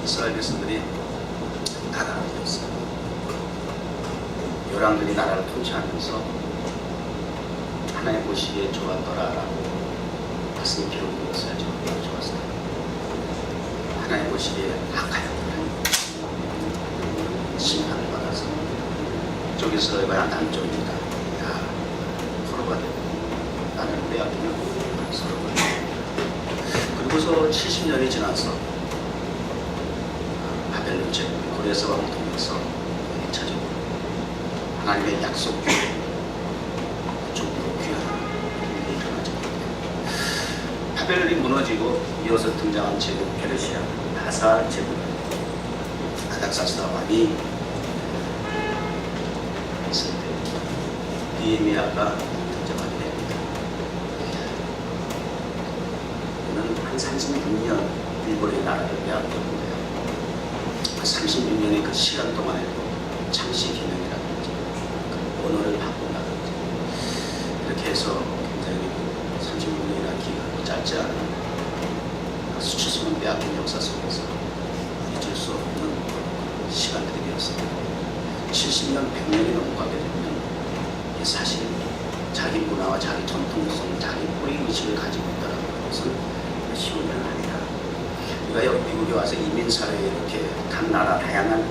이스라엘 백성들이 나라를 이뤘어요. 요람들이 나라를 통치하면서 하나님 보시기에 좋았더라라고 말씀이 기록된 것을 알죠. 좋았어요. 하나님 보시기에 악하였더라. 심판을 받아서 이쪽 이스라엘과 남쪽입니다. 야, 서로가 되고 나를 빼앗기면 서로가 되고 그리고서 70년이 지나서 바벨론 제국 고레스 왕을 통해서 1차적으로 하나님의 약속 그쪽으로 귀환하는 일이 일어나죠. 바벨론이 무너지고 이어서 등장한 제국 페르시아 바사 제국 아닥사스다 왕이 있을 때 느헤미야가 등장하게 됩니다. 그는 한 36년 일본의 나라를 빼앗겼는데요. 36년의 그 시간 동안에도 창시 기능이라든지 그 언어를 바꾼다든지 이렇게 해서 굉장히 36년이라는 기간도 짧지 않은 수치스러운 빼앗긴 역사 속에서 잊을 수 없는 시간들이 되었습니다. 70년, 100년이 넘어가게 되면 사실 자기 문화와 자기 전통성, 자기 뿌리 의식을 가지고 있다는 것은 쉬운 일은 아니다. 우리가 여기 미국에 와서 이민사회에 이렇게 각 나라 다양한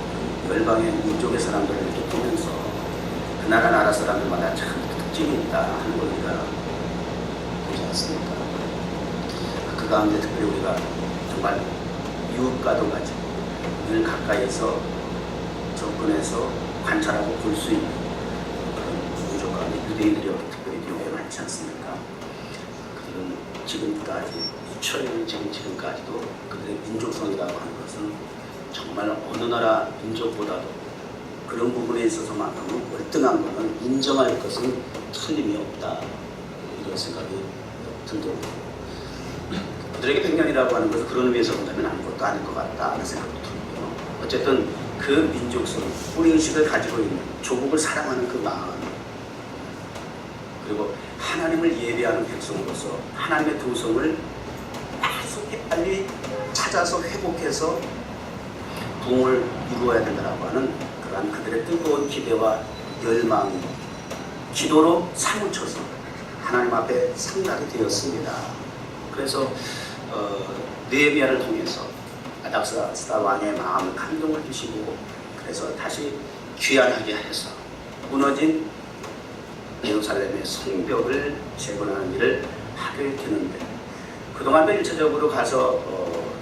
열방의 민족의 사람들을 이렇게 보면서 그 나라 사람들마다 참 특징이 있다 하는 걸 우리가 보지 않습니까? 그 가운데 특별히 우리가 정말 이웃과도 가지고 늘 가까이서 접근해서 관찰하고 볼 수 있는 그런 민족 가운데 유대인들이 특별히 미국에 많지 않습니까? 그들은 지금까지 2000년 지금까지도 그들의 민족성이라고 하는 것은 정말 어느 나라 민족보다도 그런 부분에 있어서만큼은 월등한 것은 인정할 것은 틀림이 없다 이런 생각이 들더라고요. 그들에게 100년이라고 하는 것은 그런 의미에서 본다면 아무것도 아닐 것 같다 하는 생각도 들고요. 어쨌든 그 민족성, 뿌리의식을 가지고 있는 조국을 사랑하는 그 마음 그리고 하나님을 예배하는 백성으로서 하나님의 도성을 빨리 찾아서 회복해서 부흥을 이루어야 된다고 하는 그러한 그들의 뜨거운 기대와 열망이 기도로 사무쳐서 하나님 앞에 상달이 되었습니다. 그래서 느헤미야를 통해서 아닥사스다 왕의 마음을 감동을 주시고 그래서 다시 귀환하게 해서 무너진 예루살렘의 성벽을 재건하는 일을 하게 되는데 그동안도 일차적으로 가서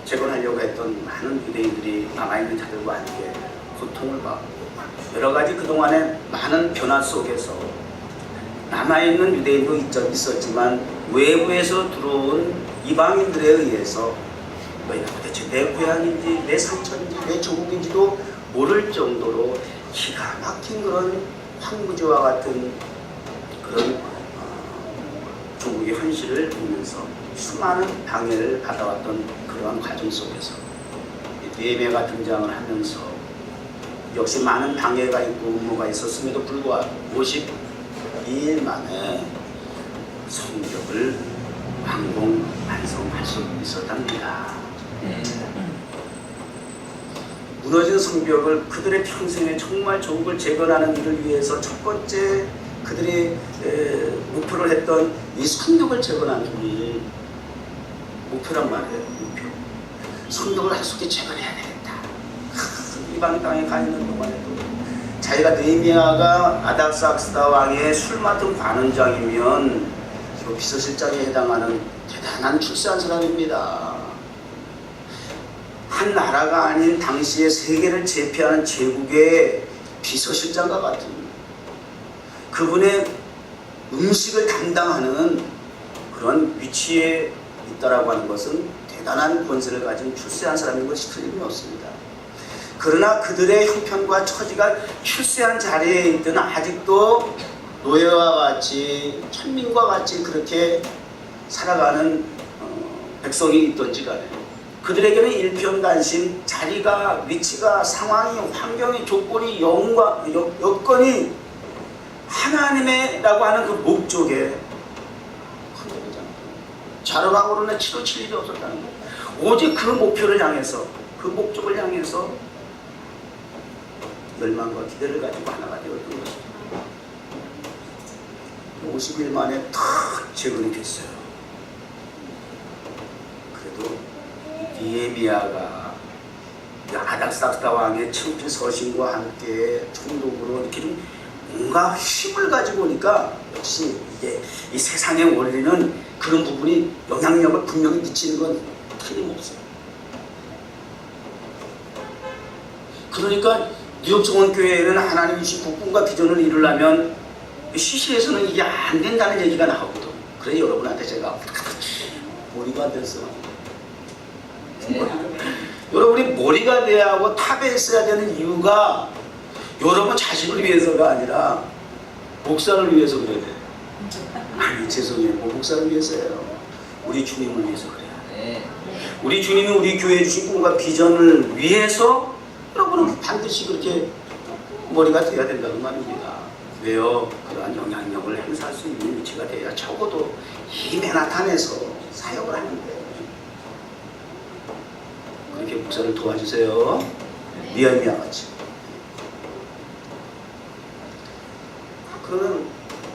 재건하려고 했던 많은 유대인들이 남아있는 자들과 함께 고통을 받고 여러 가지 그동안의 많은 변화 속에서 남아있는 유대인도 있었지만 외부에서 들어온 이방인들에 의해서 너희가 도대체 내 고향인지 내 상처인지 내 조국인지도 모를 정도로 기가 막힌 그런 황무지와 같은 그런 조국의 현실을 보면서 수많은 방해를 받아왔던 그러한 과정 속에서 느헤미야가 등장을 하면서 역시 많은 방해가 있고 음모가 있었음에도 불구하고 52일 만에 성벽을 완공 완성할 수 있었답니다. 무너진 성벽을 그들의 평생에 정말 조국을 재건하는 일을 위해서 첫 번째 그들이 목표를 했던 이 성벽을 재건하는 일 목표란 말이에요. 목표. 성벽을 하숙에 재건해야 되겠다. 이방 땅에 가 있는 동안에도 자기가 느헤미야가 아닥사스다 왕의 술 맡은 관원장이면 비서실장에 해당하는 대단한 출세한 사람입니다. 한 나라가 아닌 당시의 세계를 제패하는 제국의 비서실장과 같은 그분의 음식을 담당하는 그런 위치에 있다라고 하는 것은 대단한 권세를 가진 출세한 사람인 것이 틀림이 없습니다. 그러나 그들의 형편과 처지가 출세한 자리에 있든 아직도 노예와 같이 천민과 같이 그렇게 살아가는 백성이 있던지 간에 그들에게는 일편단심 자리가 위치가 상황이 환경이 조건이 여건이 하나님의라고 하는 그 목적에 흔들리지 않고 자라나고 그러나 치러칠 일이 없었다는 거. 오직 그 목표를 향해서 그 목적을 향해서 열망과 기대를 가지고 하나가 되었던 것입니다. 50일 만에 탁 재건이 됐어요. 그래도 니에미야가 아닥사스다 왕의 청필 서신과 함께 총독으로 이렇게 좀 뭔가 힘을 가지고 오니까 역시 이게 이 세상의 원리는 그런 부분이 영향력을 분명히 미치는 건 틀림없어요. 그러니까 뉴욕 정원교회에는 하나님이 주신 국분과 비전을 이루려면 시시에서는 이게 안 된다는 얘기가 나오거든. 그래 여러분한테 제가 머리가 안 됐어. 여러분이 머리가 돼야 하고 탑에 있어야 되는 이유가 여러분 자신을 위해서가 아니라 목사를 위해서 그래야 돼. 아니 죄송해요. 목사를 위해서예요. 우리 주님을 위해서 그래야 돼. 우리 주님이 우리 교회에 주신 꿈과 비전을 위해서 여러분은 반드시 그렇게 머리가 돼야 된다는 말입니다. 왜요? 그러한 영향력을 행사할 수 있는 위치가 돼야 적어도 이 맨하탄에서 사역을 하는데 그렇게 목사를 도와주세요. 니에미야 같이. 그러면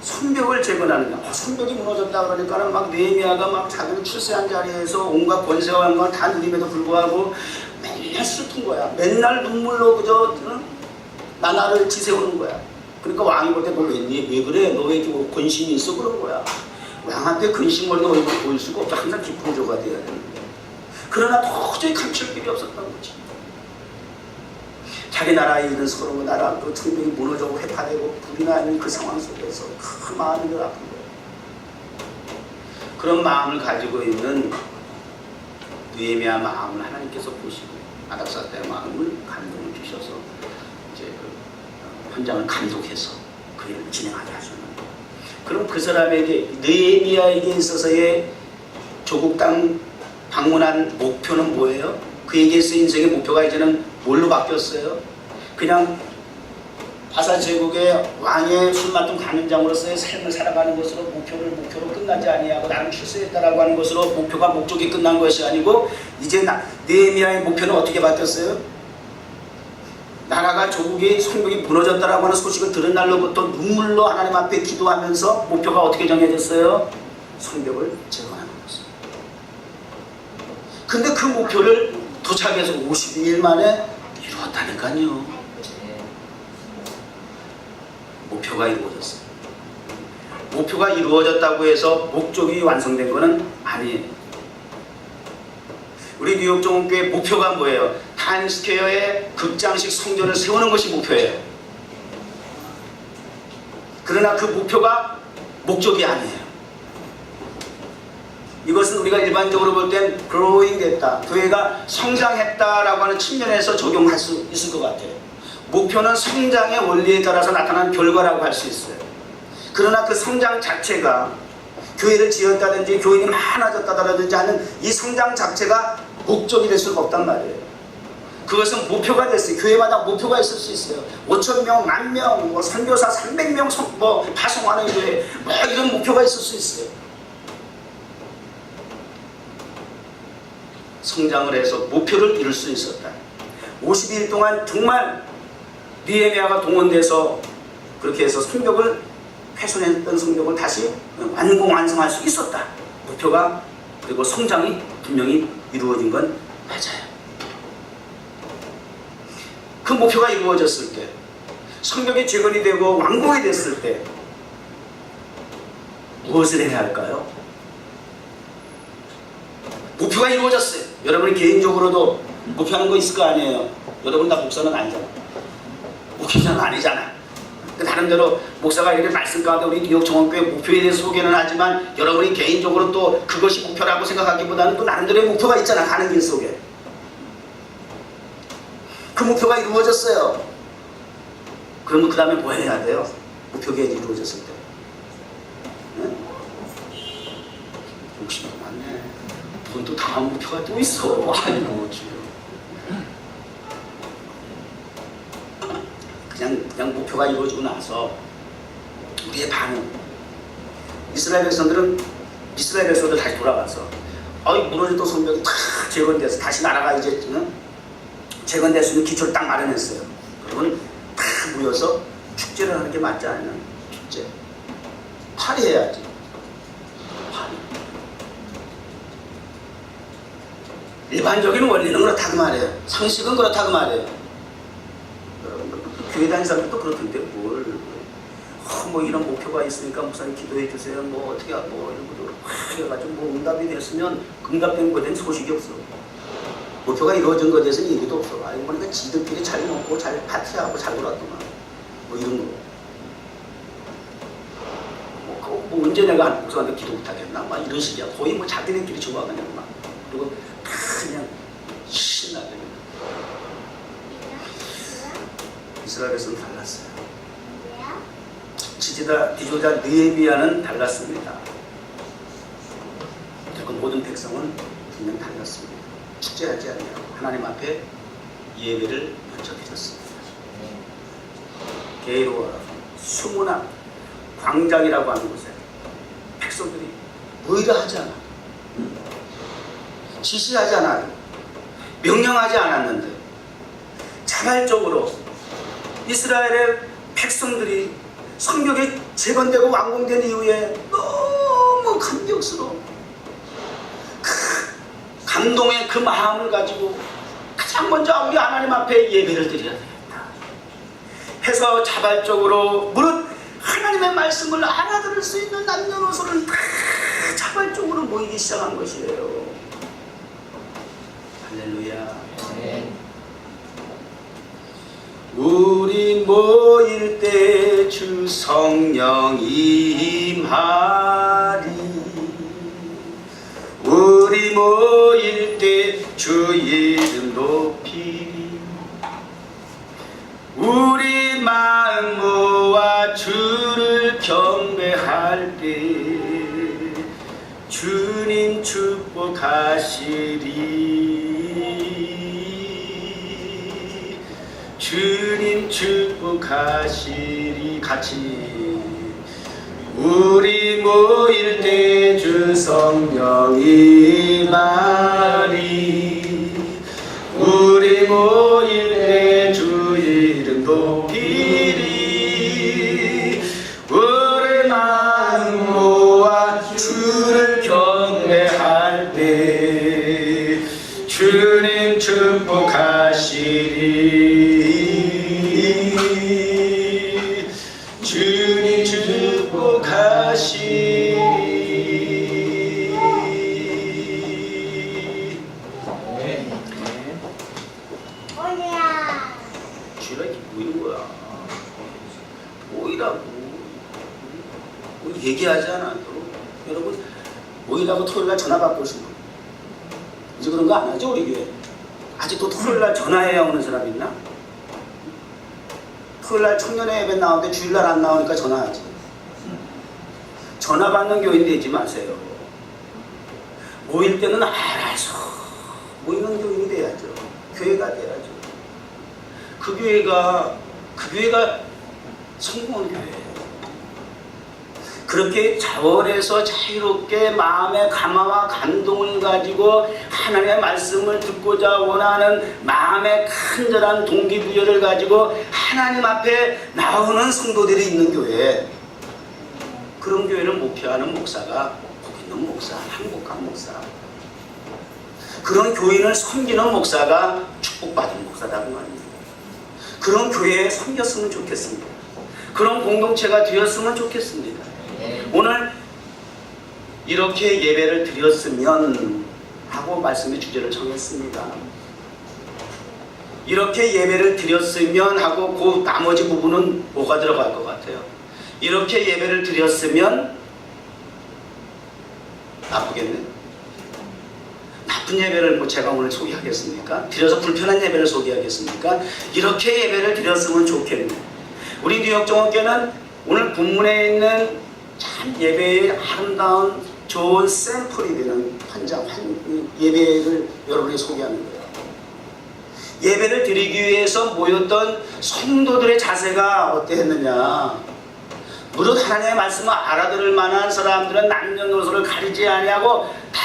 성벽을 재건하는 거야. 성벽이 무너졌다 그러니까는 막 니에미야가 막 자기는 출세한 자리에서 온갖 권세와 영광을 다 누림에도 불구하고 맨날 슬픈 거야. 맨날 눈물로 그저 나날을 지새우는 거야. 그러니까 왕이 볼 때 너 왜 그래? 너 왜 이렇게 근심이 있어? 그런 거야. 왕한테 근심거리가 얼굴 보일 수가 없어. 항상 기쁜 조가 돼야 되는데. 그러나 도저히 감출 길이 없었던 거지. 자기 나라에 있는 서로 나라 또 청명이 무너져고 회파되고 불이 나는 그 상황 속에서 큰 마음이 늘 아픈 거예요. 그런 마음을 가지고 있는 느헤미야 마음을 하나님께서 보시고 아닥사스다의 마음을 감동을 주셔서 이제 그 현장을 감독해서 그 일을 진행하게 하셨는데, 그럼 그 사람에게 느헤미야에게 있어서의 조국 땅 방문한 목표는 뭐예요? 그에게서 인생의 목표가 이제는 뭘로 바뀌었어요? 그냥 바사 제국의 왕의 술 맡은 관원장으로서의 삶을 살아가는 것으로 목표로 끝나지 아니하고 나는 출세했다라고 하는 것으로 목표가 목적이 끝난 것이 아니고 이제 느헤미야의 목표는 어떻게 바뀌었어요? 나라가 조국이 성벽이 무너졌다라고 하는 소식을 들은 날로부터 눈물로 하나님 앞에 기도하면서 목표가 어떻게 정해졌어요? 성벽을 재건하는 것입니다. 근데 그 목표를 도착해서 52일 만에 이루었다니까요. 목표가 이루어졌어요. 목표가 이루어졌다고 해서 목적이 완성된 것은 아니에요. 우리 뉴욕 정원교회 목표가 뭐예요? 타임스퀘어에 극장식 성전을 세우는 것이 목표예요. 그러나 그 목표가 목적이 아니에요. 이것은 우리가 일반적으로 볼 땐 growing 됐다, 교회가 성장했다라고 하는 측면에서 적용할 수 있을 것 같아요. 목표는 성장의 원리에 따라서 나타나는 결과라고 할 수 있어요. 그러나 그 성장 자체가 교회를 지었다든지 교인이 많아졌다든지 하는 이 성장 자체가 목적이 될 수가 없단 말이에요. 그것은 목표가 됐어요. 교회마다 목표가 있을 수 있어요. 5,000명, 10,000명, 뭐 선교사 300명 뭐 파송하는 교회, 뭐 이런 목표가 있을 수 있어요. 성장을 해서 목표를 이룰 수 있었다. 52일 동안 정말 느헤미야가 동원돼서 그렇게 해서 성벽을 훼손했던 성벽을 다시 완공완성할 수 있었다. 목표가 그리고 성장이 분명히 이루어진 건 맞아요. 그 목표가 이루어졌을 때, 성벽이 재건이 되고 완공이 됐을 때 무엇을 해야 할까요? 목표가 이루어졌어요. 여러분이 개인적으로도 목표하는 거 있을 거 아니에요. 여러분 다 목사는 아니잖아. 목회자는 아니잖아. 나름대로 목사가 이렇게 말씀 가운데 우리 뉴욕 정원교회 목표에 대해서 소개는 하지만 여러분이 개인적으로 또 그것이 목표라고 생각하기보다는 또 나름대로의 목표가 있잖아. 가는 길 속에. 그 목표가 이루어졌어요. 그러면 그 다음에 뭐 해야 돼요? 목표가 이루어졌을 때. 네? 욕심도 많네. 그건 또 다음 목표가 또 있어. 아이고 지금. 그냥 목표가 이루어지고 나서 우리의 반응. 이스라엘 백성들 다시 돌아가서 무너졌던 성벽이 탁 재건돼서 다시 나라가 이제 재건될 수 있는 기초를 딱 마련했어요. 그러면 다 모여서 축제를 하는 게 맞지 않냐? 축제. 파리해야지. 파리. 일반적인 원리는 그렇다고 말해요. 상식은 그렇다고 말해요. 교회 다니는 사람들도 그렇던데 뭐 이런 목표가 있으니까 목사님 기도해 주세요. 뭐 어떻게 하고 이런 것도 해가지고 뭐 응답이 됐으면 응답된 것에 대한 소식이 없어. 목표가 이루어진 것에 대해서는 얘기도 없어. 알고 보니까 지들끼리 잘 먹고 잘 파티하고 잘 놀았더만. 뭐 이런 거. 뭐 언제 내가 목사한테 기도 부탁했나? 막 이런 식이야. 거의 뭐 자기네끼리 좋아하냐 막. 그리고 다 그냥 신나게. 이스라엘에서는 달랐어요. 지도자 느헤미야는 달랐습니다. 결국 모든 백성은 분명 달랐습니다. 축제하지 않냐. 하나님 앞에 예배를 바쳐드렸습니다. 게이로와 수문학 광장이라고 하는 곳에 백성들이 모이라 하지 않아. 지시하지 않아요. 명령하지 않았는데 자발적으로 이스라엘의 백성들이 성벽이 재건되고 완공된 이후에 너무 감격스러워. 감동의 그 마음을 가지고 가장 먼저 우리 하나님 앞에 예배를 드려야 되겠다 해서 자발적으로 무릇 하나님의 말씀을 알아들을 수 있는 남녀노소를 다 자발적으로 모이기 시작한 것이에요. 할렐루야. 네. 우리 모일 때 주 성령 임하리. 우리 모일 때 주 이름 높이리. 우리 마음 모아 주를 경배할 때 주님 축복하시리. 주님 축복하시리. 같이 우리 모일 때 주 성령 임하리. 우리 모일 때 주 이름 높이리. 우리 마음 모아 주를 경배할 때 주님 축복하시리. 주님 축복하시리. 주라 이렇게 모이는 거야. 모이라고. 얘기하지 않아도 여러분 모이라고 토요일날 전화 받고 오신 분 이제 그런 거 안 하죠 우리 교회? 아직도 토요일날 전화해야 오는 사람 있나? 토요일날 청년회 예배 나오는데 주일날 안 나오니까 전화하지. 전화 받는 교인 되지 마세요. 모일 때는 알아서 모이는 교인이 돼야죠. 교회가 돼야죠. 그 교회가 성공한 교회예요. 그렇게 자원해서 자유롭게 마음의 감화와 감동을 가지고 하나님의 말씀을 듣고자 원하는 마음의 간절한 동기부여를 가지고 하나님 앞에 나오는 성도들이 있는 교회, 그런 교회를 목표하는 목사가 복 있는 목사, 행복한 목사, 그런 교인을 섬기는 목사가 축복받은 목사라고 말입니다. 그런 교회에 섬겼으면 좋겠습니다. 그런 공동체가 되었으면 좋겠습니다. 오늘 이렇게 예배를 드렸으면 하고 말씀의 주제를 정했습니다. 이렇게 예배를 드렸으면 하고 그 나머지 부분은 뭐가 들어갈 것 같아요? 이렇게 예배를 드렸으면 나쁘겠네? 나쁜 예배를 뭐 제가 오늘 소개하겠습니까? 드려서 불편한 예배를 소개하겠습니까? 이렇게 예배를 드렸으면 좋겠네. 우리 뉴욕종업교는 오늘 본문에 있는 참 예배의 아름다운 좋은 샘플이 되는 예배를 여러분에게 소개하는 거예요. 예배를 드리기 위해서 모였던 성도들의 자세가 어땠느냐. 무릇 하나님의 말씀을 알아들을 만한 사람들은 남녀노소를 가리지 아니하고 다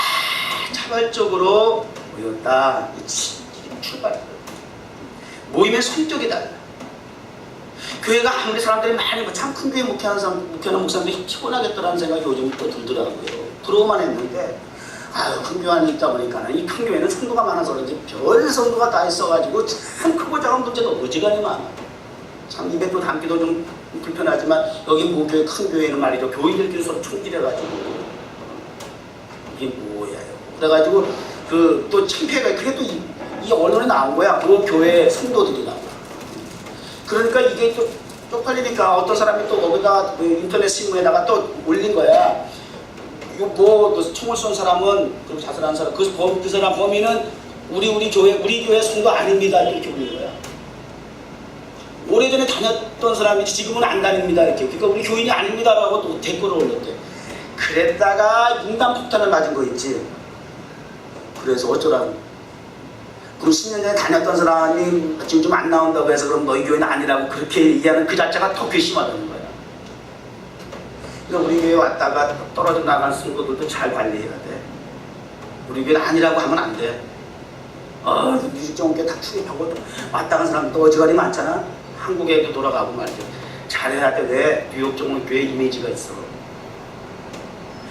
자발적으로 모였다. 출발이에요. 모임의 성격이 달라. 교회가 아무리 사람들이 많이 참 큰 교회 목회하는 목사님들이 피곤하겠다라는 생각이 요즘 또 들더라고요. 부러워만 했는데 아유 큰 교회 안에 있다 보니까 이 큰 교회는 성도가 많아서 그런지 별 성도가 다 있어가지고 참 크고 작은 문제도 어지간히 많아. 참 입에도 담기도 좀 불편하지만 여기 모교회 큰 교회는 말이죠. 교인들끼리 서로 총질해가지고 이게 뭐예요. 그래가지고 그 또 창피해가 그게 또 이 언론에 나온 거야. 그 교회 성도들이 나와. 그러니까 이게 또 쪽팔리니까 어떤 사람이 또 거기다가 인터넷 신문에다가 또 올린 거야. 이거 뭐 총을 쏜 사람은 그리고 자살한 사람 그 사람 범인은 우리 교회 성도 아닙니다 이렇게 올린 거야. 오래전에 다녔던 사람이지 지금은 안 다닙니다 이렇게. 그러니까 우리 교인이 아닙니다라고 또 댓글을 올렸대. 그랬다가 인간 폭탄을 맞은 거 있지. 그래서 어쩌라고. 그럼 10년 전에 다녔던 사람이 지금 좀 안 나온다고 해서 그럼 너희 교회는 아니라고 그렇게 얘기하는 그 자체가 더 괘씸하다는 거야. 그러니까 우리 교회 왔다가 떨어져 나간 성도들도 잘 관리해야 돼. 우리 교회는 아니라고 하면 안 돼. 뉴질정교회 다 출입하고 왔다 간 사람도 어지간히 많잖아. 한국에도 돌아가고 말이죠. 잘해야 돼. 왜? 뉴욕 정원교회 이미지가 있어.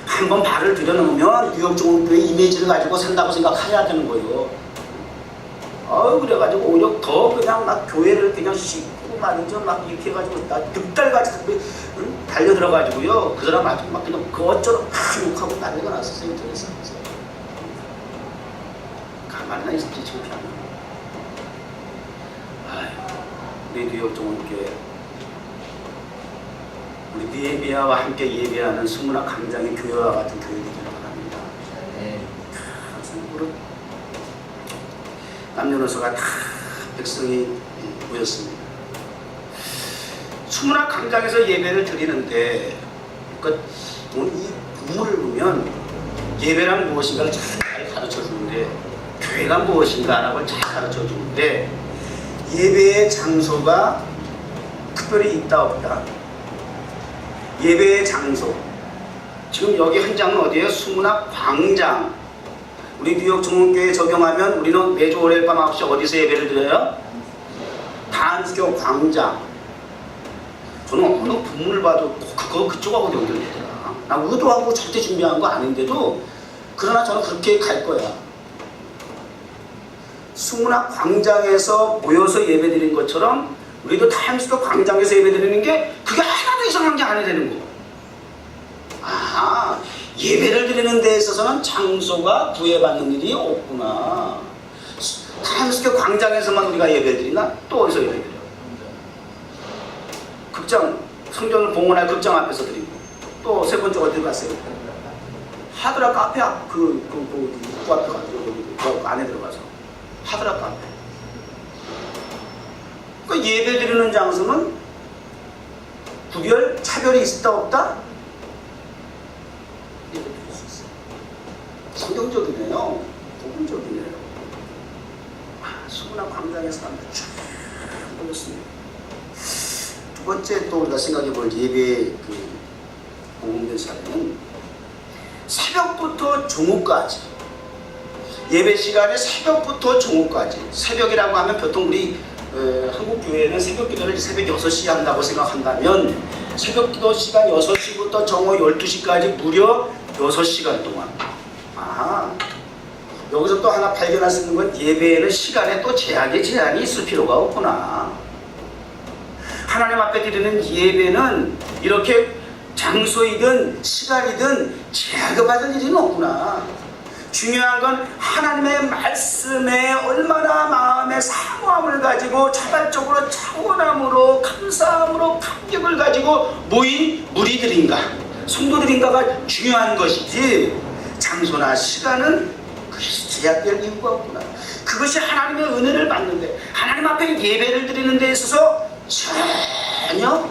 한번 발을 들여놓으면 뉴욕 정원교회 이미지를 가지고 산다고 생각해야 되는 거예요. 그래가지고 오히려 더 그냥 막 교회를 그냥 씻고 말이죠. 막 이렇게 해가지고 나 득달같이 달려들어가지고요. 그 사람 아주 막 그냥 그것저것 막 욕하고 난리가 났었어요. 인터넷에. 가만히나 있었지 창피하네. 우리 뉴욕 정원교회 우리 니에미아와 함께 예배하는 수문학 강장의 교회와 같은 교회들이 바랍니다. 남녀노소가 다 백성이 모였습니다. 수문학 강장에서 예배를 드리는데 그러니까 오늘 이 본문을 보면 예배란 무엇인가를 잘 가르쳐 주는데 교회가 무엇인가라고 잘 가르쳐 주는데 예배의 장소가 특별히 있다 없다. 예배의 장소 지금 여기 현장은 어디예요? 수문학 광장. 우리 뉴욕 정원교회에 적용하면 우리는 매주 월요일 밤 9시 어디서 예배를 드려요? 단수교 광장. 저는 어느 본문을 봐도 그쪽하고 연결되더라. 나 의도하고 절대 준비한 거 아닌데도 그러나 저는 그렇게 갈 거야. 수문학 광장에서 모여서 예배 드린 것처럼 우리도 타임스퀘어 광장에서 예배 드리는 게 그게 하나도 이상한 게 아니야 되는 거. 예배를 드리는 데 있어서는 장소가 구애받는 일이 없구나. 타임스퀘어 광장에서만 우리가 예배를 드리나? 또 어디서 예배 드려? 극장, 성전을 봉헌할 극장 앞에서 드리고 또 세 번째 어디 갔어요? 하드라 카페 앞, 그 입구 앞에 가지고 그 안에 들어가서 하드라 카페. 그 예배 드리는 장소는 구별, 차별이 있다 없다? 예배 드릴 수 있어요. 성경적이네요. 복음적이네요. 수문학 광장에서 사람들 쫙 모였습니다. 두 번째 또 우리가 생각해 볼 예배의 복음된 사례는 새벽부터 종후까지 예배 시간에 새벽부터 종후까지. 새벽이라고 하면 보통 우리 한국 교회는 새벽 기도를 새벽 6시에 한다고 생각한다면 새벽 기도 시간 6시부터 정오 12시까지 무려 6시간 동안. 여기서 또 하나 발견할 수 있는 건 예배에는 시간에 또 제한이 있을 필요가 없구나. 하나님 앞에 드리는 예배는 이렇게 장소이든 시간이든 제약을 받을 일은 없구나. 중요한 건 하나님의 말씀에 얼마나 마음의 사모함을 가지고 자발적으로 차원함으로 감사함으로 감격을 가지고 모인 무리들인가 성도들인가가 중요한 것이지 장소나 시간은 그것이 제약될 이유가 없구나. 그것이 하나님의 은혜를 받는데 하나님 앞에 예배를 드리는 데 있어서 전혀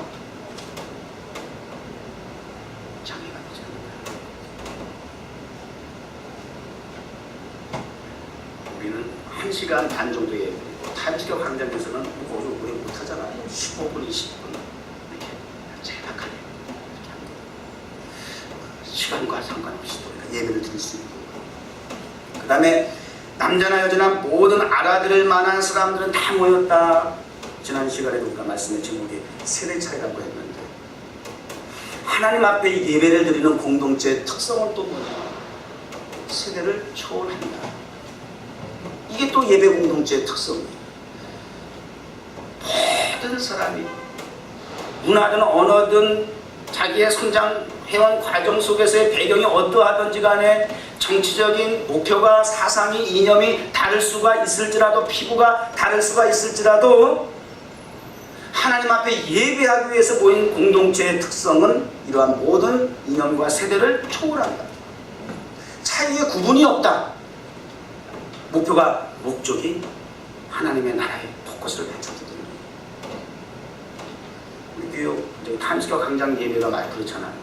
장애가 되지 않는다. 우리는 1시간 반 정도 예배드리고 타임스퀘어 광장에서는 거기서 오래 못하잖아요. 15분, 20분 이렇게 제각하게 이렇게 합니다. 시간과 상관없이 또 예배를 드릴 수 있고 그 다음에 남자나 여자나 모든 알아들을 만한 사람들은 다 모였다. 지난 시간에 우리가 말씀의 제목이 세대 차이라고 했는데, 하나님 앞에 예배를 드리는 공동체의 특성은 또 뭐냐? 세대를 초월한다. 이게 또 예배 공동체의 특성이에요. 모든 사람이 문화든 언어든 자기의 성장해온 과정 속에서의 배경이 어떠하든지 간에 정치적인 목표가, 사상이, 이념이 다를 수가 있을지라도, 피부가 다를 수가 있을지라도 하나님 앞에 예배하기 위해서 모인 공동체의 특성은 이러한 모든 이념과 세대를 초월한다. 차이에 구분이 없다. 목적이 하나님의 나라의 포커스를 맞추기 때문에. 우리 교육 타임스퀘어 광장 예배가 많이 그렇잖아요.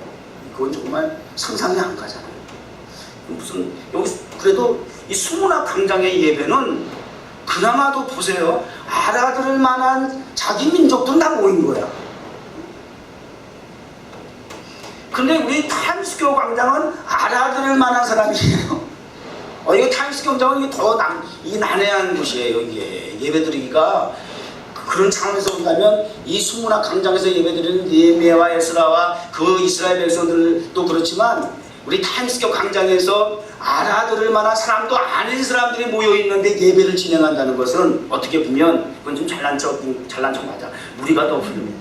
그건 정말 상상이 안 가잖아요. 무슨 여기 그래도 이 수문학 광장의 예배는 그나마도 보세요. 알아들을 만한 자기 민족도 다 모인 거야. 근데 우리 타임스퀘어 광장은 알아들을 만한 사람이에요. 이게 타임스퀘어 광장은 이게 더 난해한 곳이에요. 이게 예배드리기가 그런 차원에서 본다면 이 수문학 광장에서 예배드리는 느헤미야와 에스라와 그 이스라엘 백성들도 그렇지만 우리 타임스퀘어 광장에서 알아들을 만한 사람도 아닌 사람들이 모여있는데 예배를 진행한다는 것은 어떻게 보면 그건 좀 잘난 척 맞아. 우리가 더 훌륭해.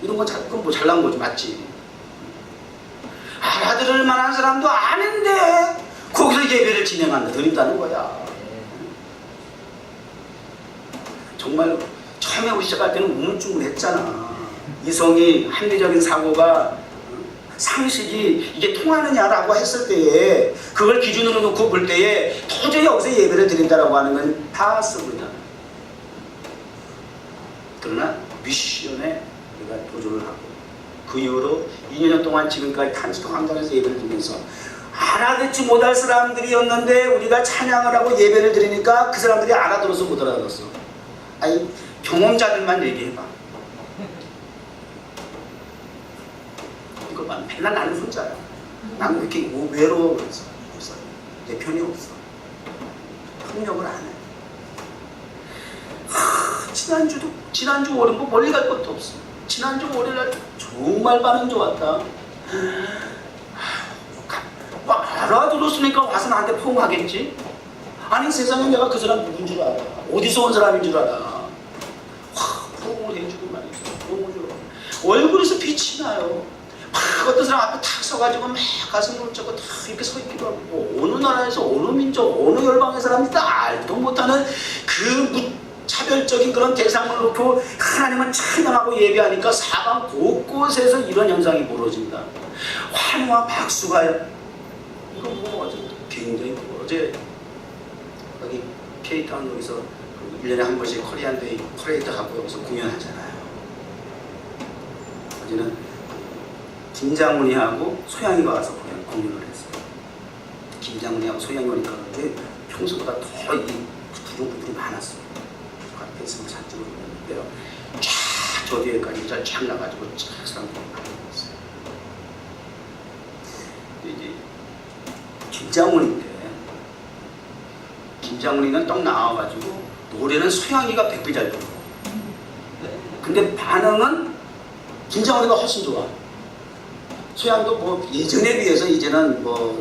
이런 건 그건 뭐 잘난 거지, 맞지? 알아들을 만한 사람도 아닌데 거기서 예배를 드린다는 거야. 정말 처음에 우리 시작할 때는 우물쭈물했잖아. 이성이, 합리적인 사고가, 상식이 이게 통하느냐라고 했을 때에 그걸 기준으로 놓고 볼 때에 도저히 여기서 예배를 드린다라고 하는 건 다 쓰고있잖아. 그러나 미션에 우리가 도전을 하고 그 이후로 2년 동안 지금까지 타임스퀘어 광장에서 예배를 드리면서 알아듣지 못할 사람들이었는데 우리가 찬양을 하고 예배를 드리니까 그 사람들이 알아들어서 못 알아들었어. 아니 경험자들만 얘기해봐. 이거 봐, 맨날 나는 혼자야. 나는 왜 이렇게 외로워 그랬어. 내 편이 없어. 협력을 안 해. 지난주 월요일 뭐 멀리 갈 것도 없어. 지난주 월요일날 정말 반응 좋았다. 뭐 알아들었으니까 와서 나한테 포옹하겠지? 아니 세상에 내가 그 사람 누군 줄 알아. 어디서 온 사람인 줄 알아. 포옹을 해주고 말이죠. 포옹을 줘. 얼굴에서 빛이 나요. 막 어떤 사람 앞에 탁 서가지고 막 가슴을 훔쳐고 탁 이렇게 서 있기도 하고, 어느 나라에서 어느 민족 어느 열방의 사람이 다 알도 못하는 그 차별적인 그런 대상을 놓고 하나님은 찬양하고 예배하니까 사방 곳곳에서 이런 현상이 벌어진다. 환호와 박수가 이거 뭐 어제 굉장히 어제 여기 케이타운 여기서 1년에 한 번씩 코리안데이 퍼레이드 하고 여기서 공연하잖아요. 어제는 김장훈이하고 소양이가 와서 공연을 했어요. 김장훈이하고 소양이 오니까 그런데 평소보다 더 이 부족분들이 많았어요. 앞에 있으면 산쪽으로 오는데요. 저 뒤에까지 쫙 나가지고 사람들이 많이 있어요. 이제 김장훈이는 떡 나와가지고 노래는 소양이가 100배 잘 부르고, 근데 반응은 김장훈이가 훨씬 좋아. 소양도 뭐 예전에 비해서 이제는 뭐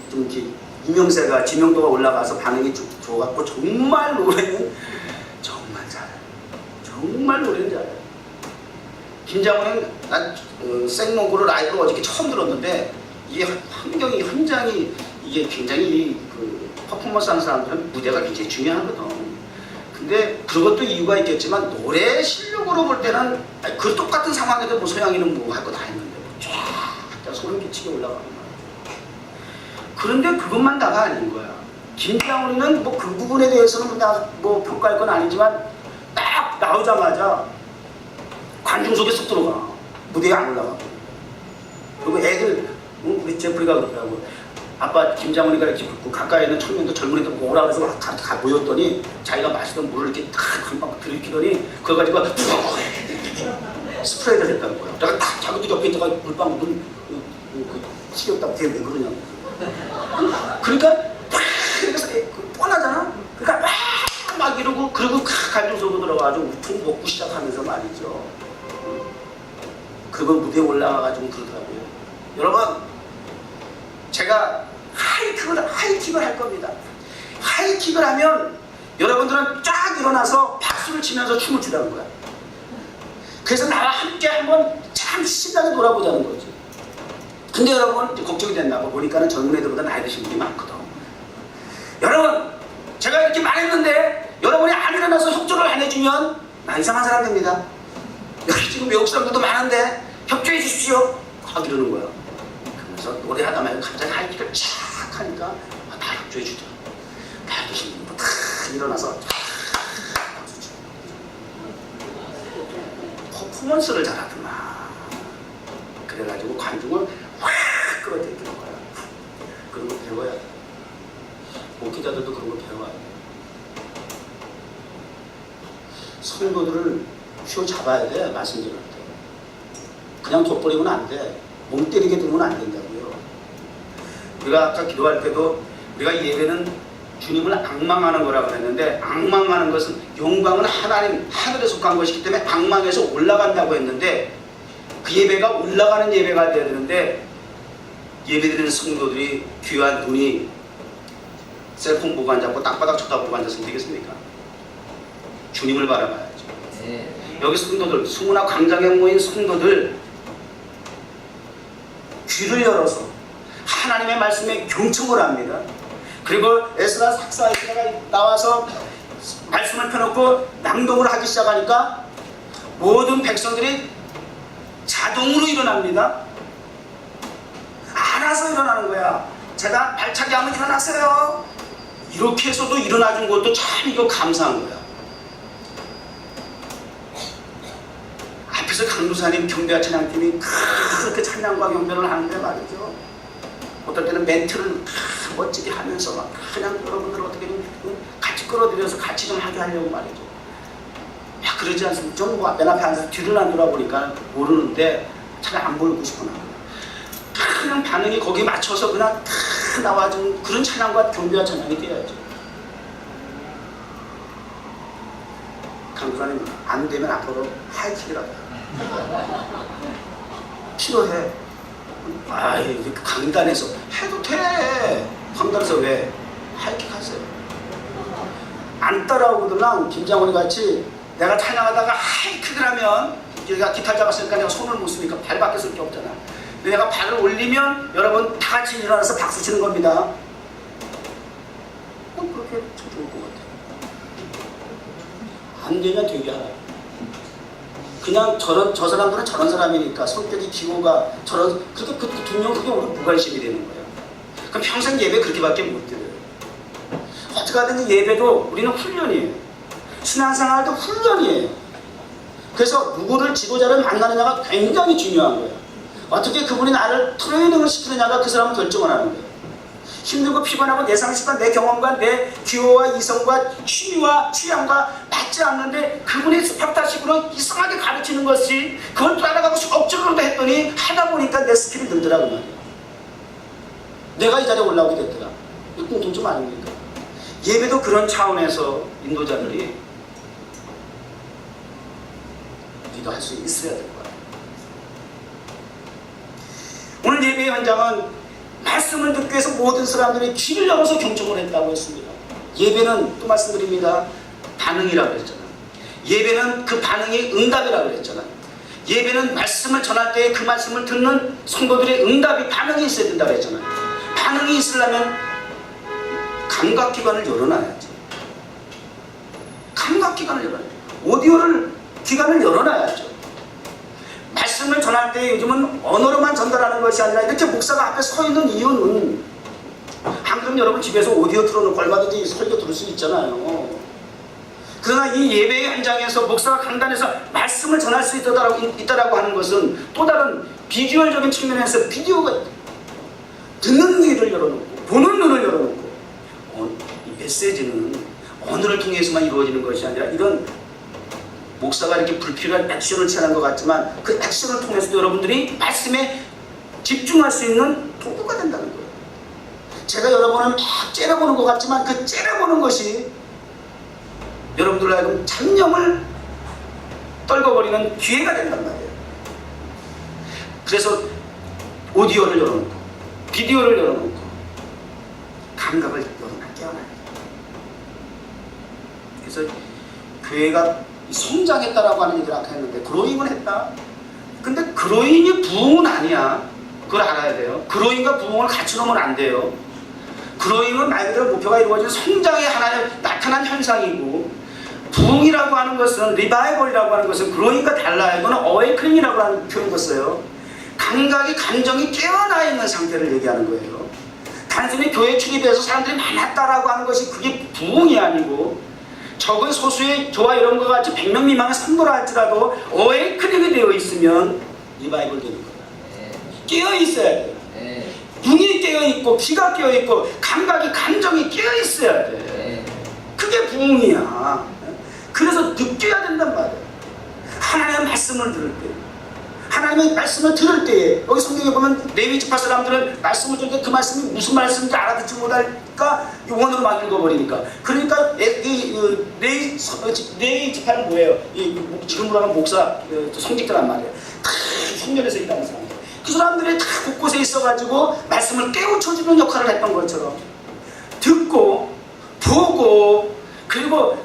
좀 이렇게 유명세가 지명도가 올라가서 반응이 좋았고, 정말 노래는 정말 잘해. 정말 노래는 잘해. 김장훈은 난 생목으로 라이브로 어저께 처음 들었는데 이게 현장이 이게 굉장히 그 퍼포먼스 하는 사람들은 무대가 굉장히 중요하거든. 근데 그것도 이유가 있겠지만 노래 실력으로 볼 때는 그 똑같은 상황에도 뭐 소양이는 뭐 할 거 다 했는데 쫙 소름 끼치게 올라가는 거야. 그런데 그것만 다가 아닌 거야. 김장훈이는 뭐 그 부분에 대해서는 뭐 평가할 건 아니지만 딱 나오자마자 관중 속에 쏙 들어가. 무대에 안 올라가. 그리고 애들 우리 제프리가 그러더라고. 아빠 김장훈이가 이렇게 붙고 가까이 있는 청년들 젊은이들 오라 그래서 다 모였더니 자기가 마시던 물을 이렇게 탁 금방 들이키더니 그거 가지고 스프레이를 했다는 거야. 내가 딱 자기도 옆에 있다가 물방울 식었다고 걔 왜 그러냐고. 그러니까 팍 그리고 간주소도 들어가가지고 우퉁 먹고 시작하면서 말이죠. 그거 무대에 올라가가지고 그러더라고요. 여러분, 제가 하이킥을 할 겁니다. 하이킥을 하면 여러분들은 쫙 일어나서 박수를 치면서 춤을 추라는 거야. 그래서 나와 함께 한번 참 신나게 놀아보자는 거지. 근데 여러분, 이제 걱정이 됐나 봐. 보니까는 젊은 애들보다 나이 드신 분이 많거든. 여러분, 제가 이렇게 말했는데 여러분이 안 일어나서 협조를 안 해주면 나 이상한 사람 됩니다. 여기 지금 외국 사람들도 많은데 협조해 주십시오 하고 이러는 거야. 그래서 노래하다 말고 갑자기 하이킥을 쫙 하니까 다 협조해 주더라. 나이 드신 분도 다 일어나서 박수 치고 퍼포먼스를 잘하더만. 그래가지고 관중을 확 끌어들이는 거야. 그런 거 배워야 돼. 목회자들도 그런 거 배워야 돼. 성도들을 휘어잡아야 돼. 말씀드릴 때 그냥 돋버리면 안 돼. 몸 때리게 두면 안 된다고요. 우리가 아까 기도할 때도 우리가 예배는 주님을 앙망하는 거라고 그랬는데, 앙망하는 것은 영광은 하나님 하늘에 속한 것이기 때문에 앙망해서 올라간다고 했는데, 그 예배가 올라가는 예배가 되어야 되는데, 예배드리는 성도들이 귀한 눈이 셀폰 보고 앉았고 땅바닥 쳐다보고 앉았으면 되겠습니까? 주님을 바라봐야죠. 여기 성도들, 수문화 광장에 모인 성도들 귀를 열어서 하나님의 말씀에 경청을 합니다. 그리고 에스라 학사 에스라가 나와서 말씀을 펴놓고 낭독을 하기 시작하니까 모든 백성들이 자동으로 일어납니다. 알아서 일어나는 거야. 제가 발차기 하면 일어났어요. 이렇게 해서도 일어나준 것도 참 이거 감사한 거야. 앞에서 강도사님 경배와 찬양팀이 그렇게 찬양과 경배를 하는데 말이죠. 어떨 때는 멘트를 멋지게 하면서 막 그냥 여러분들 어떻게 같이 끌어들여서 같이 좀 하게 하려고 말이죠. 야, 그러지 않습니까? 좀 맨 앞에 앉아서 뒤를 안 돌아보니까 모르는데 차라리 안 보이고 싶구나. 그냥 반응이 거기에 맞춰서 그냥 나와준 그런 찬양과 경배와 찬양이 돼야죠. 강도사님 안 되면 앞으로 하이킥이라고 필요해. 아이, 강단에서 해도 돼. 강단에서 왜? 하이킥 하세요. 안 따라오거든. 김장원이 같이 내가 찬양하다가 하이킥을 하면, 얘가 기타 잡았으니까 내가 손을 못 쓰니까 발밖에 쓸 게 없잖아. 근데 내가 발을 올리면 여러분 다 같이 일어나서 박수 치는 겁니다. 그렇게 참 좋을 것 같아. 안 되면 되게 하라. 그냥 저 사람들은 저런 사람이니까 성격이 기호가 저런, 그렇게 두면 그게 오늘 무관심이 되는 거예요. 그럼 평생 예배 그렇게밖에 못 드려요. 어떻게 하든 예배도 우리는 훈련이에요. 신앙생활도 훈련이에요. 그래서 누구를 지도자를 만나느냐가 굉장히 중요한 거예요. 어떻게 그분이 나를 트레이닝을 시키느냐가 그 사람은 결정을 하는 거예요. 힘들고 피곤하고 내 상식과 내 경험과 내 기호와 이성과 취미와 취향과 맞지 않는데 그분이 스파르타식으로 이상하게 가르치는 것이, 그걸 따라가고 억지로도 했더니 하다 보니까 내 스킬이 늘더라고 말이야. 내가 이 자리에 올라오게 됐더라. 이거 공통점 아닙니까? 예배도 그런 차원에서 인도자들이 리더할 수 있어야 될 거야. 오늘 예배의 현장은 말씀을 듣기 위해서 모든 사람들이 귀를 열어서 경청을 했다고 했습니다. 예배는 또 말씀드립니다. 반응이라고 그랬잖아요. 예배는 그 반응이 응답이라고 그랬잖아요. 예배는 말씀을 전할 때 그 말씀을 듣는 성도들의 응답이, 반응이 있어야 된다고 했잖아요. 반응이 있으려면 감각기관을 열어놔야지. 감각기관을 열어놔야지. 오디오를 기관을 열어놔야죠. 말씀을 전할 때 요즘은 언어로만 전달하는 것이 아니라 이렇게 목사가 앞에 서 있는 이유는, 안 그러면 여러분 집에서 오디오 틀어놓고 얼마든지 설교 들을 수 있잖아요. 그러나 이 예배의 현장에서 목사가 강단에서 말씀을 전할 수 있다라고 하는 것은 또 다른 비주얼적인 측면에서 비디오가 듣는 귀를 열어놓고 보는 눈을 열어놓고, 이 메시지는 언어를 통해서만 이루어지는 것이 아니라 이런 목사가 이렇게 불필요한 액션을 취하는 것 같지만 그 액션을 통해서도 여러분들이 말씀에 집중할 수 있는 도구가 된다는 거예요. 제가 여러분을 막 째려보는 것 같지만 그 째려보는 것이 여러분들로 하여금 잡념을 떨궈버리는 기회가 된단 말이에요. 그래서 오디오를 열어놓고 비디오를 열어놓고 감각을 깨워놔요. 그래서 교회가 성장했다라고 하는 얘기를 아까 했는데 그로잉은 했다. 근데 그로잉이 부흥은 아니야. 그걸 알아야 돼요. 그로잉과 부흥을 같이 놓으면 안 돼요. 그로잉은 말 그대로 목표가 이루어진 성장의 하나의 나타난 현상이고, 부흥이라고 하는 것은, 리바이벌이라고 하는 것은 그로잉과 달라요. 이거는 어웨이크닝이라고 하는 표현을 썼어요. 감각이, 감정이 깨어나 있는 상태를 얘기하는 거예요. 단순히 교회 출입해서 사람들이 많았다라고 하는 것이 그게 부흥이 아니고, 적은 소수의 저와 이런 것 같이 100명 미만의 선거를 할지라도 어웨이크닝이 되어 있으면 리바이벌 되는 거예요. 깨어 있어야 돼요. 눈이 깨어 있고 귀가 깨어 있고 감각이, 감정이 깨어 있어야 돼. 그게 부흥이야. 그래서 느껴야 된단 말이에요. 하나님의 말씀을 들을 때, 하나님의 말씀을 들을 때에, 여기 성경에 보면 레위 지파 사람들은 말씀을 들을 때 그 말씀이 무슨 말씀인지 알아듣지 못할까 원어로 막 읽어버리니까. 그러니까 레위 지파는 뭐예요? 지금으로 하면 목사 성직자란 말이에요. 다 성전에서 일하는 사람들. 그 사람들이 다 곳곳에 있어가지고 말씀을 깨우쳐주는 역할을 했던 것처럼 듣고 보고 그리고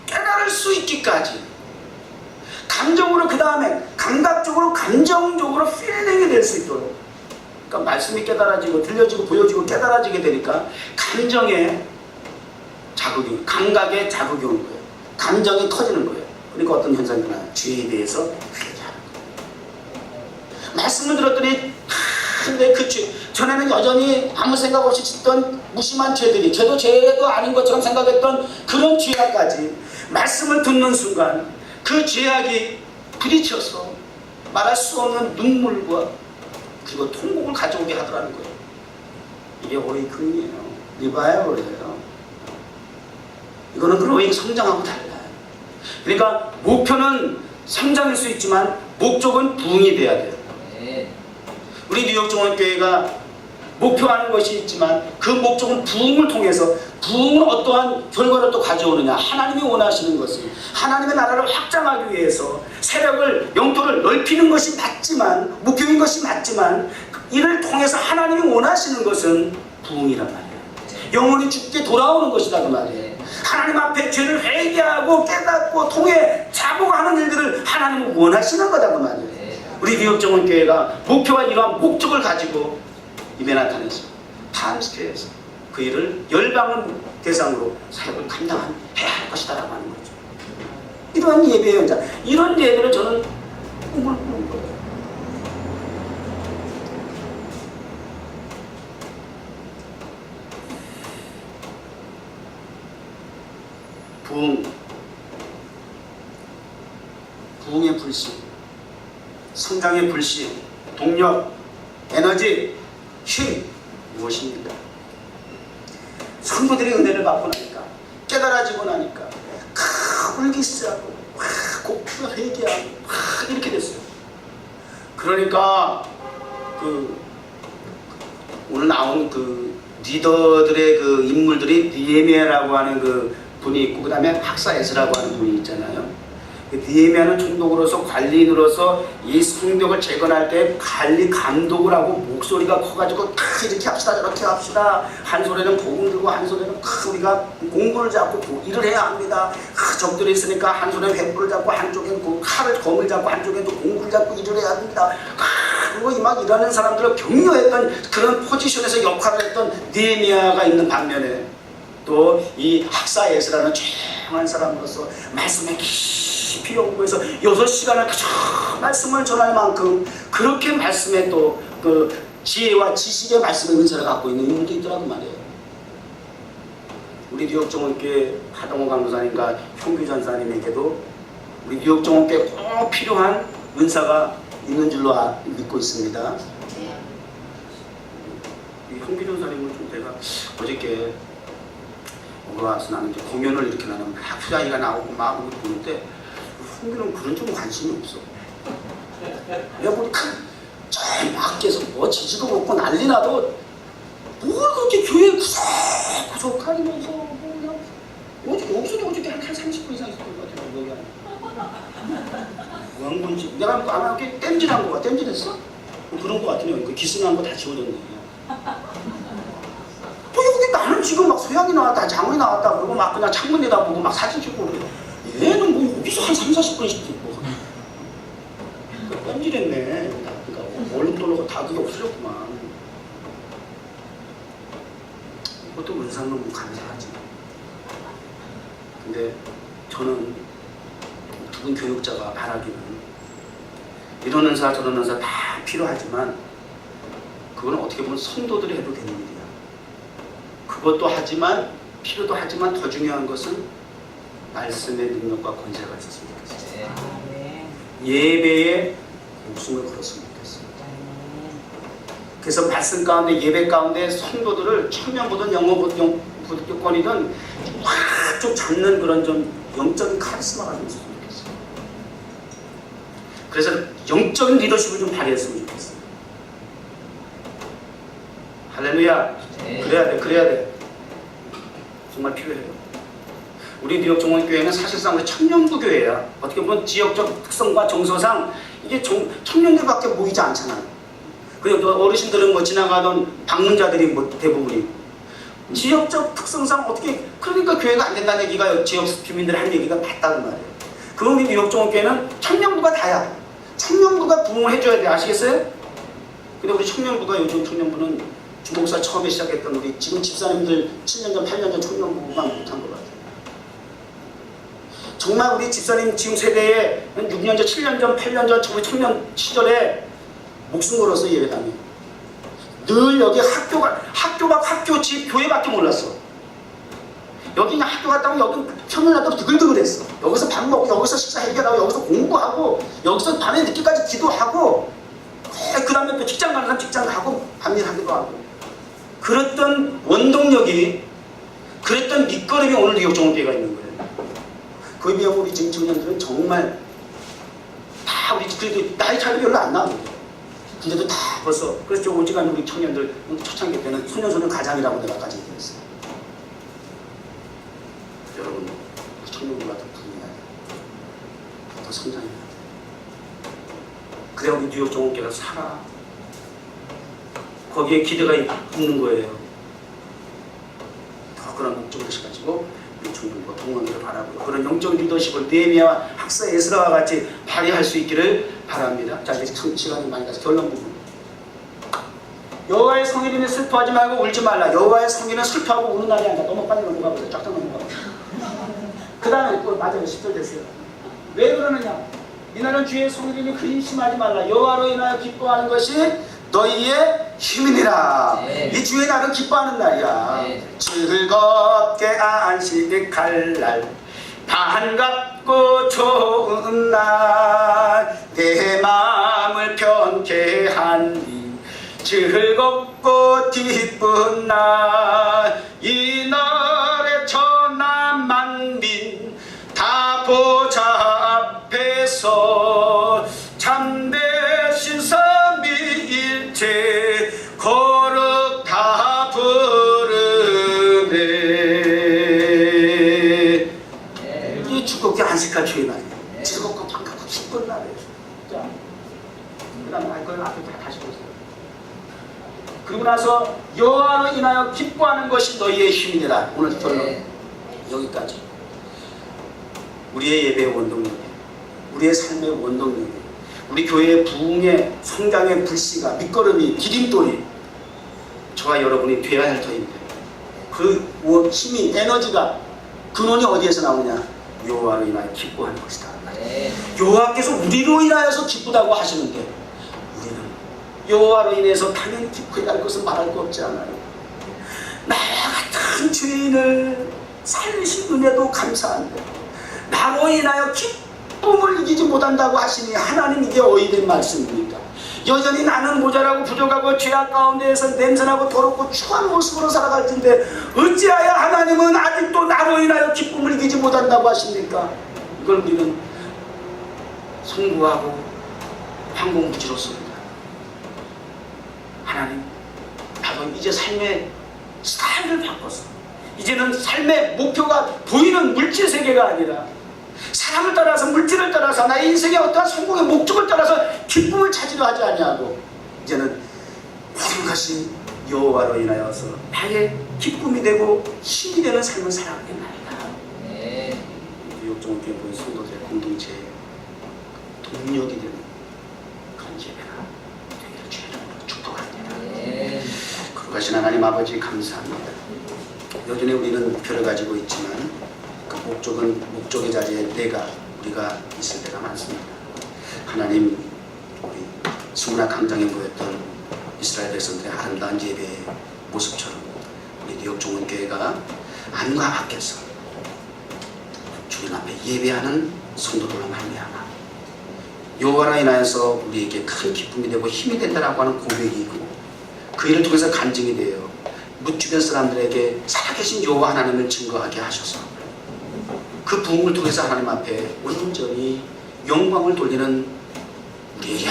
깨달을 수 있기까지 감정으로, 그 다음에 감각적으로, 감정적으로 필링이 될 수 있도록, 그러니까 말씀이 깨달아지고 들려지고 보여지고 깨달아지게 되니까 감정의 자극이, 감각의 자극이 오는 거예요. 감정이 터지는 거예요. 그러니까 어떤 현상이 나요? 죄에 대해서 회개하는 거예요. 말씀을 들었더니 근데 그 죄, 전에는 여전히 아무 생각 없이 짓던 무심한 죄들이, 죄도 아닌 것처럼 생각했던 그런 죄악까지 말씀을 듣는 순간 그 죄악이 부딪혀서 말할 수 없는 눈물과 그리고 통곡을 가져오게 하더라는 거예요. 이게 어웨이크닝이에요. 리바이벌이에요. 이거는 그로잉 성장하고 달라요. 그러니까 목표는 성장일 수 있지만 목적은 부흥이 돼야 돼요. 우리 뉴욕 종합교회가 목표하는 것이 있지만 그 목적은 부흥을 통해서, 부흥은 어떠한 결과를 또 가져오느냐, 하나님이 원하시는 것은 하나님의 나라를 확장하기 위해서 세력을, 영토를 넓히는 것이 맞지만, 목표인 것이 맞지만, 이를 통해서 하나님이 원하시는 것은 부흥이란 말이에요. 영혼이 죽게 돌아오는 것이다 그 말이에요. 하나님 앞에 죄를 회개하고 깨닫고 통해 자복하는 일들을 하나님은 원하시는 거다 그 말이에요. 우리 뉴욕 정원교회가 목표와 이러한 목적을 가지고 이메나탄에서, 타임스퀘어에서 그 일을 열방을 대상으로 사역을 해야 할 것이다 라고 하는 거죠. 이러한 예배의 현장, 이런 예배를 저는 꿈을 꾸는 거예요. 부흥의 불씨, 성장의 불씨, 동력, 에너지, 힘, 무엇입니까? 성도들의 은혜를 받고 나니까, 깨달아지고 나니까 울기시작하고 곡주가 회개하고 이렇게 됐어요. 그러니까 오늘 나온 그 리더들의 그 인물들이 니에미아라고 하는 그 분이 있고, 그 다음에 학사 에스라고 하는 분이 있잖아요. 니에미아는 총독으로서, 관리인으로서 이 성벽을 재건할 때 관리 감독을 하고 목소리가 커가지고 이렇게 합시다 저렇게 합시다, 한 손에는 복음 들고 한 손에는 우리가 공구를 잡고 일을 해야 합니다. 적들이 있으니까 한 손에 횃불을 잡고 한쪽엔 칼을, 검을 잡고 한쪽엔 또 공구를 잡고 일을 해야 합니다. 그리고 막 일하는 사람들을 격려했던 그런 포지션에서 역할을 했던 니에미아가 있는 반면에, 또 이 학사 에스라는 조용한 사람으로서 말씀에 깊이 연구해서 6시간을 그저 말씀을 전할 만큼 그렇게 말씀에 또 그 지혜와 지식의 말씀의 은사를 갖고 있는 인물도 있더라고 말이에요. 우리 뉴욕 정원교회 하동호 강도사님과 형규 전사님에게도 우리 뉴욕 정원교회 꼭 필요한 은사가 있는 줄로 믿고 있습니다. 이 형규 전사님을 좀 제가 어저께 와서 나는 이제 공연을 이렇게 나누면 막 후자이가 나오고 막 보는데, 형규는 그런 좀 관심이 없어. 내가 보니까 저 밖에서 뭐 지지도 먹고 난리 나도 뭘 그렇게 교회 구석구석 하면서 그냥 여기서도 어저께 한 30분 이상 있었던 것 같아요. 여기 안에. 뭐 한 건지. 내가 아마 이렇게 땜질한 거야. 땜질했어? 뭐 그런 거 같으네요. 그 기스난 거 다 지워졌네. 여기 나는 지금 막 소양이 나왔다, 장훈이 나왔다, 그러고 막 그냥 창문에다 보고 막 사진 찍고 그래요. 얘는 뭐 여기서 한 3, 40분씩 찍고. 땜질했네. 그러니까 얼룩덜룩 다 그게 없어졌구만. 그것도 은상은 감사하지. 근데 저는 두 분 교육자가 바라기는 이런 은사 저런 은사 다 필요하지만 그건 어떻게 보면 성도들이 해도 되는 일이야. 그것도 하지만 필요도 하지만 더 중요한 것은 말씀의 능력과 권세가 있었으면 좋겠어요. 예배에 목숨을 걸었으면 좋겠어요. 그래서 말씀 가운데 예배 가운데 성도들을 청년보든 영어권이든 쫙 잡는 그런 좀 영적인 카리스마가 좀 있었으면 좋겠어요. 그래서 영적인 리더십을 좀 발휘했으면 좋겠어요. 할렐루야. 그래야 돼. 정말 필요해요. 우리 뉴욕 종원교회는 사실상 우리 청년부 교회야. 어떻게 보면 지역적 특성과 정서상 이게 청년들밖에 모이지 않잖아요. 그리고 어르신들은 뭐 지나가던 방문자들이 뭐 대부분이 지역적 특성상 어떻게 그러니까 교회가 안 된다는 얘기가 지역 주민들 한 얘기가 맞다고 말이에요. 그럼 우리 뉴욕 종원교회는 청년부가 다야. 청년부가 부흥을 해줘야 돼. 아시겠어요? 근데 우리 청년부가 요즘 청년부는 주목사 처음에 시작했던 우리 지금 집사님들 7년 전, 8년 전 청년부가 못한 것 같아요. 정말 우리 집사님 지금 세대에 6년 전, 7년 전, 8년 전 우리 청년 시절에 목숨 걸었어 예배당에. 늘 여기 학교 집 교회밖에 몰랐어. 여기 그냥 학교 갔다 오면 여기 평일날도 드글드글했어. 여기서 밥 먹고 여기서 식사 해결하고 여기서 공부하고 여기서 밤에 늦게까지 기도하고 그 다음에 또 직장 가는 사람 직장 가고 밤일하기도 하고 그랬던 원동력이 그랬던 밑거름이 오늘 뉴욕 종원교회가 있는 거예요. 그에 비하면 우리 지금 청년들은 정말 다 우리 그래도 나이 차이도 별로 안 나거든요. 근데도 다 벌써 그래서 오지간 우리 청년들 초창기 때는 소년소년 가장이라고 내가까지 얘기했어요. 여러분 청년부가 더 부흥해야 돼요. 더 성장해야 돼요. 그래야 우리 뉴욕 종원교회가 살아. 거기에 기대가 있는 거예요. 더 그런 목적을 가지고 우리 청년부가 동원을 바라고요. 그런 영적 리더십을 느헤미야와 학사 에스라와 같이 발휘할 수 있기를 바랍니다. 자 이제 시간이 많이 가서 결론 부분. 여호와의 성일이니 슬퍼하지 말고 울지 말라. 여호와의 성일은 슬퍼하고 우는 날이 아니다. 너무 빨리 넘어가 보세요. 쫙쫙 넘어가 보세요. 그 다음에 또 맞아요. 10절 됐어요. 왜 그러느냐? 이날은 주의 성일이니 근심하지 말라. 여호와로 인하여 기뻐하는 것이 너희의 힘이니라. 네. 이 주의 날은 기뻐하는 날이야. 네. 즐겁게 안식할 날, 반갑고 좋은 날, 내 마음을 편케 하니 즐겁고 기쁜 날. 이 날에 천한 만민 다 보좌 앞에서 참되신 삼위일체 거룩 다 부르네. 이 즐겁게 안식할 주의 날이에요. 즐겁고 반갑고 기쁜 날이에요. 자, 그 다음에 그걸 앞에 다시 보세요. 그리고 나서 여호와로 인하여 기뻐하는 것이 너희의 힘이니라. 오늘 결론 여기까지. 우리의 예배의 원동력이, 우리의 삶의 원동력이, 우리 교회의 부흥의 성장의 불씨가 밑거름이 디딤돌이 저와 여러분이 되어야 할 터인데 그 힘이 에너지가 근원이 어디에서 나오냐? 여호와로 인하여 기뻐하는 것이다. 여호와께서 우리로 인하여서 기쁘다고 하시는데 우리는 여호와로 인해서 당연히 기뻐해야 할 것은 말할 거 없지 않아요. 나 같은 죄인을 살리신 은혜도 감사한데 나로 인하여 기쁨을 이기지 못한다고 하시니 하나님 이게 어이된 말씀입니까? 여전히 나는 모자라고 부족하고 죄악 가운데에서 냄새나고 더럽고 추한 모습으로 살아갈 텐데 어찌하여 하나님은 아직도 나로 인하여 기쁨을 이기지 못한다고 하십니까? 이걸 우리는 송구하고 황공무지로습니다. 하나님 나도 이제 삶의 스타일을 바꿨어. 이제는 삶의 목표가 보이는 물질 세계가 아니라 사람을 따라서, 물질을 따라서, 나의 인생의 어떠한 성공의 목적을 따라서 기쁨을 찾으려 하지 아니하고 이제는 모든 것이 여호와로 인하여서 나의 기쁨이 되고 힘이 되는 삶을 살아가겠나이다. 뉴욕종교회 모인 성도들의 공동체의 동력이 되는 그런 예배가 되기를 주의 이름으로 축복합니다. 거룩하신 하나님 아버지 감사합니다. 여전히 우리는 목표를 가지고 있지만 그 목적의 자리에 우리가 있을 때가 많습니다. 하나님, 우리 스무나 강장에 모였던 이스라엘 백성들의 아름다운 예배의 모습처럼 우리 뉴욕 종원교회가 안과 밖에서 주님 앞에 예배하는 성도들로 말미암아 여호와로 인하여서 우리에게 큰 기쁨이 되고 힘이 된다라고 하는 고백이 있고 그 일을 통해서 간증이 되어 뭇주변 사람들에게 살아계신 여호와 하나님을 증거하게 하셔서 그 부흥을 통해서 하나님 앞에 온전히 영광을 돌리는 우리의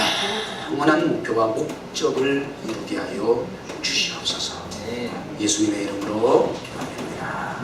영원한 목표와 목적을 이루게 하여 주시옵소서. 예수님의 이름으로 기도합니다.